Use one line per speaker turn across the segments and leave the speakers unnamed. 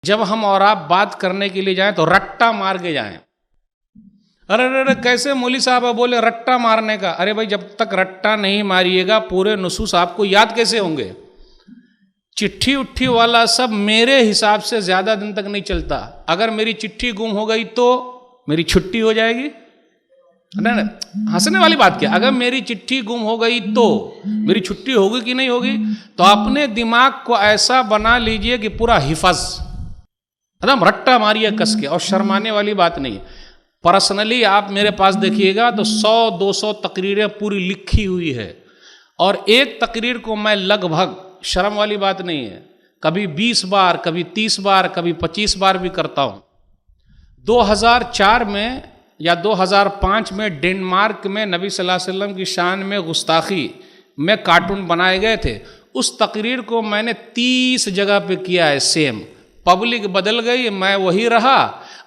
जब हम और आप बात करने के लिए जाएं तो रट्टा मार के जाएं। अरे अरे अरे कैसे मौली साहब बोले रट्टा मारने का? अरे भाई जब तक रट्टा नहीं मारिएगा पूरे नुसूस आपको याद कैसे होंगे? चिट्ठी उट्ठी वाला सब मेरे हिसाब से ज्यादा दिन तक नहीं चलता। अगर मेरी चिट्ठी गुम हो गई तो मेरी छुट्टी हो जाएगी। नहीं, हंसने वाली बात क्या, अगर मेरी चिट्ठी गुम हो गई तो मेरी छुट्टी होगी कि नहीं होगी? तो अपने दिमाग को ऐसा बना लीजिए कि पूरा हिफाज एकदम रट्टा मारिए कस के। और शर्माने वाली बात नहीं है। पर्सनली आप मेरे पास देखिएगा तो 100-200 तकरीरें पूरी लिखी हुई है, और एक तकरीर को मैं लगभग, शर्म वाली बात नहीं है, कभी 20 बार, कभी 30 बार, कभी 25 बार भी करता हूं। 2004 में या 2005 में डेनमार्क में नबी सल्लल्लाहु अलैहि वसल्लम की शान में गुस्ताखी में कार्टून बनाए गए थे। उस तकरीर को मैंने 30 जगह पे किया है सेम। पब्लिक बदल गई, मैं वही रहा,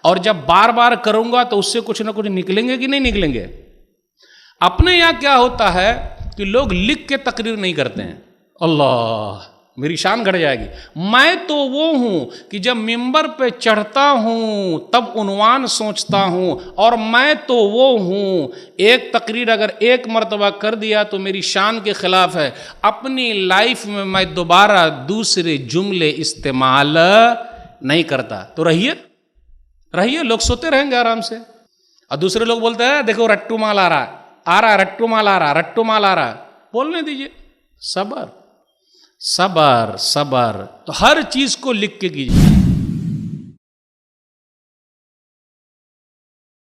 और जब बार बार करूंगा तो उससे कुछ ना कुछ निकलेंगे कि नहीं निकलेंगे। अपने यहाँ क्या होता है कि लोग लिख के तकरीर नहीं करते हैं। अल्लाह, मेरी शान घट जाएगी। मैं तो वो हूं कि जब मिंबर पे चढ़ता हूं तब उन्वान सोचता हूं, और मैं तो वो हूं, एक तकरीर अगर एक मर्तबा कर दिया तो मेरी शान के खिलाफ है। अपनी लाइफ में मैं दोबारा दूसरे जुमले इस्तेमाल नहीं करता। तो रहिए, लोग सोते रहेंगे आराम से। और दूसरे लोग बोलते हैं देखो रट्टू माल आ रहा, रट्टू माल आ रहा। बोलने दीजिए। सबर, तो हर चीज को लिख के कीजिए।